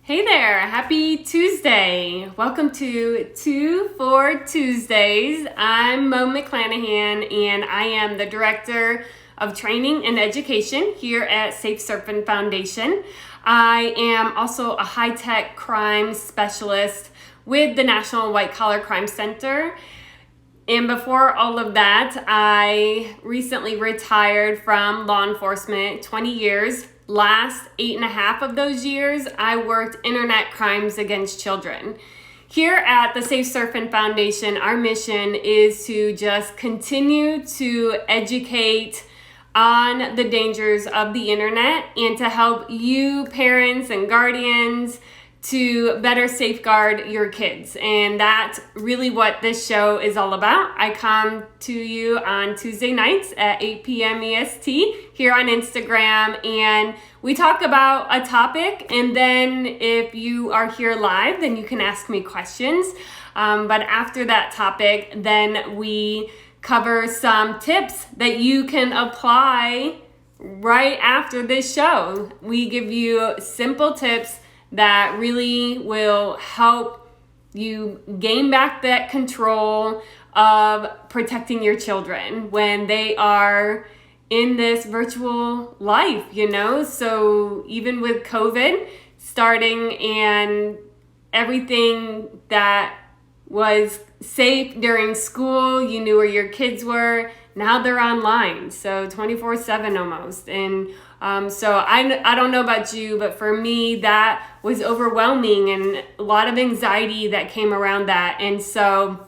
Hey there, happy Tuesday. Welcome to 2 for Tuesdays. I'm Mo McClanahan and I am the Director of Training and Education here at Safe Surfin Foundation. I am also a high-tech crime specialist with the National White Collar Crime Center. And before all of that, I recently retired from law enforcement, 20 years. Last 8.5 of those years, I worked internet crimes against children. Here at the Safe Surfin Foundation, our mission is to just continue to educate on the dangers of the internet and to help you parents and guardians to better safeguard your kids. And that's really what this show is all about. I come to you on Tuesday nights at 8 p.m. EST here on Instagram, and we talk about a topic, and then if you are here live, then you can ask me questions. But after that topic, then we cover some tips that you can apply right after this show. We give you simple tips that really will help you gain back that control of protecting your children when they are in this virtual life, So even with COVID starting and everything that was safe during school, you knew where your kids were. Now they're online, so 24/7 almost. And so I don't know about you, but for me, that was overwhelming and a lot of anxiety that came around that. And so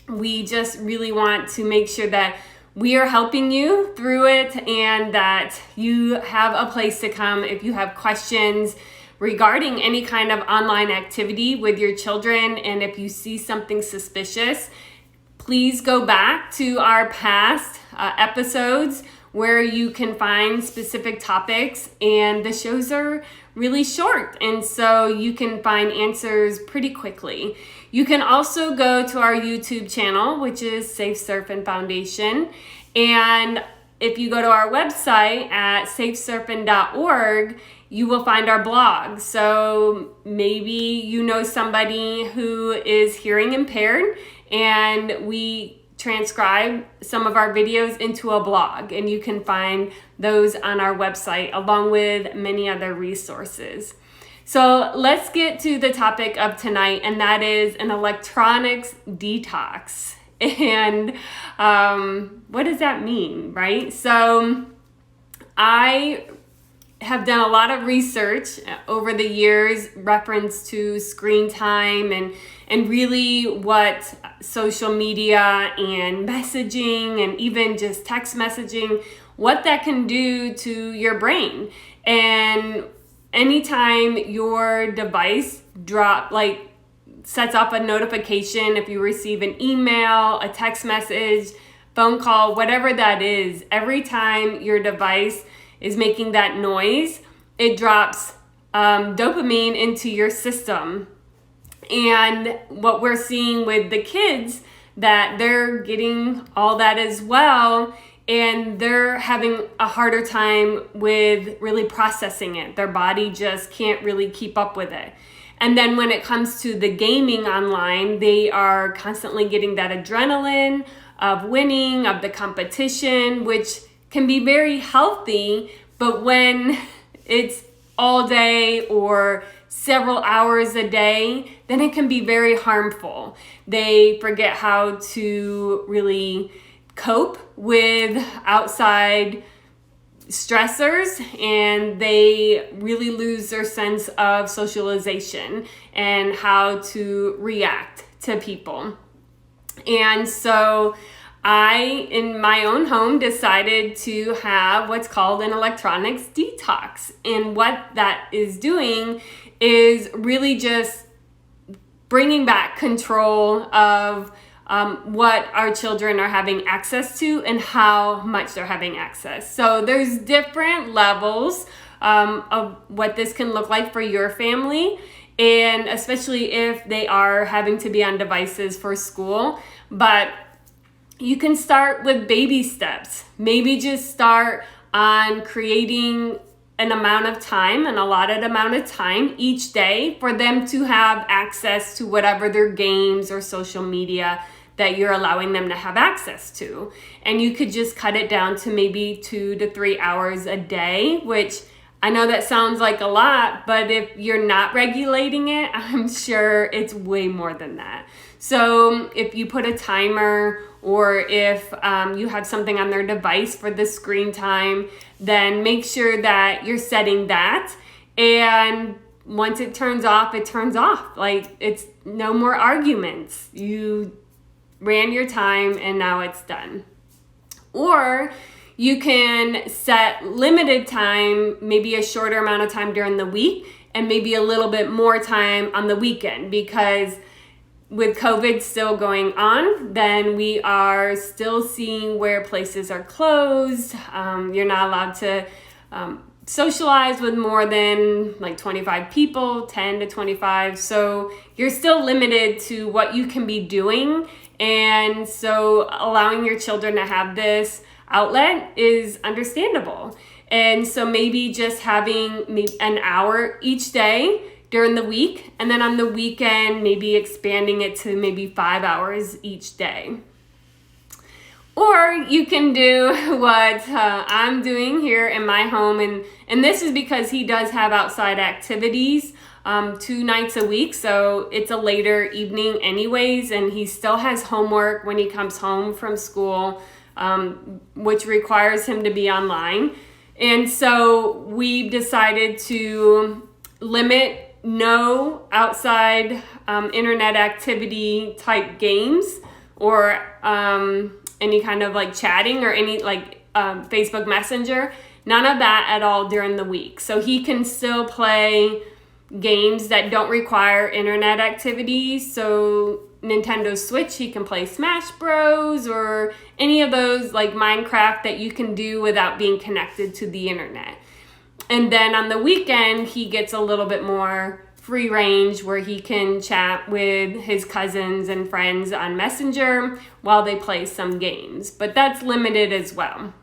we just really want to make sure that we are helping you through it and that you have a place to come if you have questions regarding any kind of online activity with your children. And if you see something suspicious, please go back to our past episodes where you can find specific topics, and the shows are really short, and so you can find answers pretty quickly. You can also go to our YouTube channel, which is Safe Surfin Foundation, and if you go to our website at safesurfin.org, you will find our blog. So maybe you know somebody who is hearing impaired, and we transcribe some of our videos into a blog, and you can find those on our website along with many other resources. So let's get to the topic of tonight, and that is an electronics detox. And what does that mean, right? So I have done a lot of research over the years reference to screen time and really what social media and messaging and even just text messaging, what that can do to your brain. And anytime your device sets off a notification, if you receive an email, a text message, phone call, whatever that is, every time your device is making that noise, it drops dopamine into your system. And what we're seeing with the kids, that they're getting all that as well, and they're having a harder time with really processing it. Their body just can't really keep up with it. And then when it comes to the gaming online, they are constantly getting that adrenaline of winning, of the competition, which can be very healthy, but when it's all day or several hours a day, then it can be very harmful. They forget how to really cope with outside stressors, and they really lose their sense of socialization and how to react to people. And so I, in my own home, decided to have what's called an electronics detox. And what that is doing is really just bringing back control of what our children are having access to and how much they're having access. So there's different levels of what this can look like for your family, and especially if they are having to be on devices for school. But you can start with baby steps. Maybe just start on creating an amount of time, an allotted amount of time each day for them to have access to whatever their games or social media that you're allowing them to have access to. And you could just cut it down to maybe 2 to 3 hours a day, which I know that sounds like a lot, but if you're not regulating it, I'm sure it's way more than that. So if you put a timer, or if you have something on their device for the screen time, then make sure that you're setting that. And once it turns off, it turns off. Like, it's no more arguments. You ran your time and now it's done. Or you can set limited time, maybe a shorter amount of time during the week, and maybe a little bit more time on the weekend, because with COVID still going on, then we are still seeing where places are closed. You're not allowed to socialize with more than like 25 people, 10 to 25. So you're still limited to what you can be doing. And so allowing your children to have this outlet is understandable. And so maybe just having an hour each day during the week, and then on the weekend, maybe expanding it to maybe 5 hours each day. Or you can do what I'm doing here in my home, and this is because he does have outside activities 2 nights a week, so it's a later evening anyways, and he still has homework when he comes home from school, which requires him to be online. And so we've decided to limit no outside internet activity type games, or any kind of like chatting, or any like Facebook Messenger, none of that at all during the week. So he can still play games that don't require internet activity. So Nintendo Switch, he can play Smash Bros, or any of those like Minecraft that you can do without being connected to the internet. And then on the weekend, he gets a little bit more free range, where he can chat with his cousins and friends on Messenger while they play some games. But that's limited as well.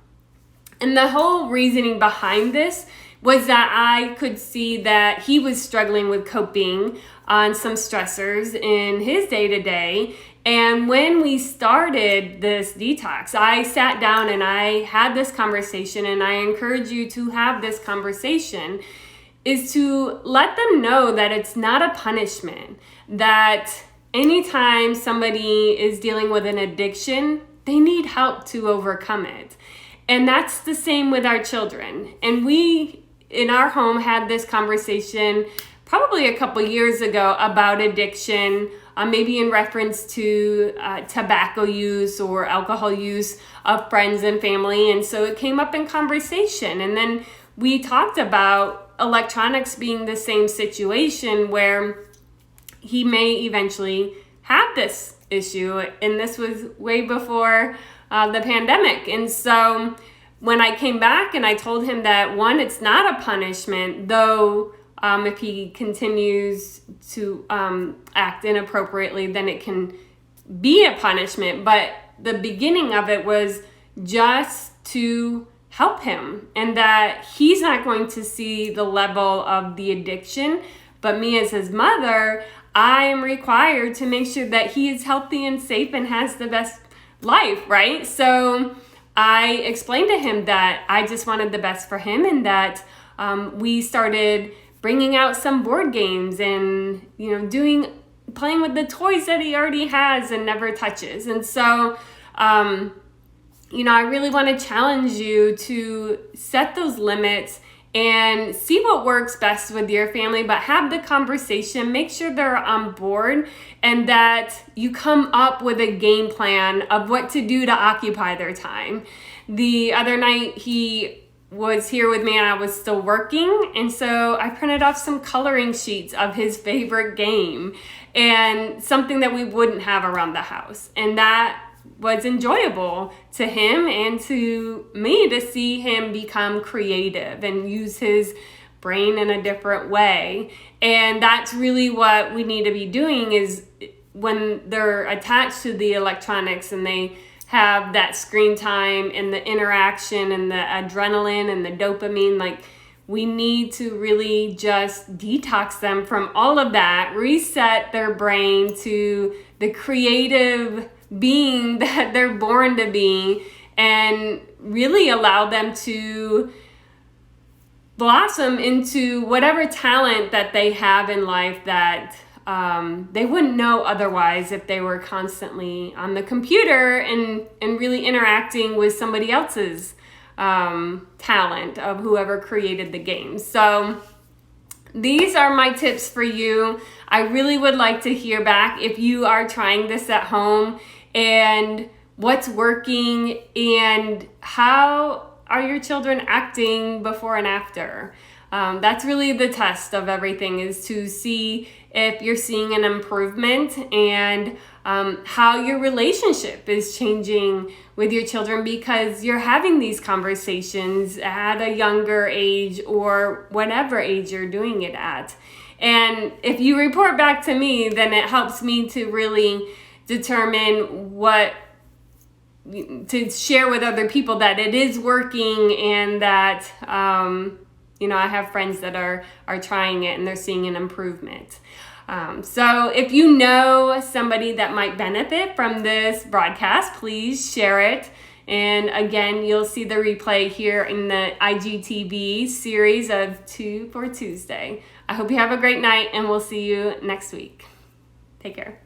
And the whole reasoning behind this was that I could see that he was struggling with coping on some stressors in his day-to-day. And when we started this detox, I sat down and I had this conversation, and I encourage you to have this conversation, is to let them know that it's not a punishment, that anytime somebody is dealing with an addiction, they need help to overcome it. And that's the same with our children. And we, in our home, had this conversation probably a couple years ago about addiction, maybe in reference to tobacco use or alcohol use of friends and family. And so it came up in conversation. And then we talked about electronics being the same situation, where he may eventually have this issue. And this was way before the pandemic. And so when I came back and I told him that, one, it's not a punishment, though if he continues to act inappropriately, then it can be a punishment. But the beginning of it was just to help him, and that he's not going to see the level of the addiction, but me as his mother, I am required to make sure that he is healthy and safe and has the best life, right? So I explained to him that I just wanted the best for him, and that we started bringing out some board games and, playing with the toys that he already has and never touches. And so, I really want to challenge you to set those limits and see what works best with your family, but have the conversation, make sure they're on board, and that you come up with a game plan of what to do to occupy their time. The other night, he was here with me and I was still working, and so I printed off some coloring sheets of his favorite game, and something that we wouldn't have around the house. And that was enjoyable to him and to me, to see him become creative and use his brain in a different way. And that's really what we need to be doing, is when they're attached to the electronics and they have that screen time and the interaction and the adrenaline and the dopamine, like, we need to really just detox them from all of that, reset their brain to the creative being that they're born to be, and really allow them to blossom into whatever talent that they have in life that they wouldn't know otherwise if they were constantly on the computer and really interacting with somebody else's talent of whoever created the game. So these are my tips for you. I really would like to hear back if you are trying this at home and what's working and how are your children acting before and after. That's really the test of everything, is to see if you're seeing an improvement and how your relationship is changing with your children because you're having these conversations at a younger age or whatever age you're doing it at. And if you report back to me, then it helps me to really determine what to share with other people, that it is working and that I have friends that are trying it and they're seeing an improvement. So if you know somebody that might benefit from this broadcast, please share it. And again, you'll see the replay here in the IGTV series of 2 for Tuesday. I hope you have a great night, and we'll see you next week. Take care.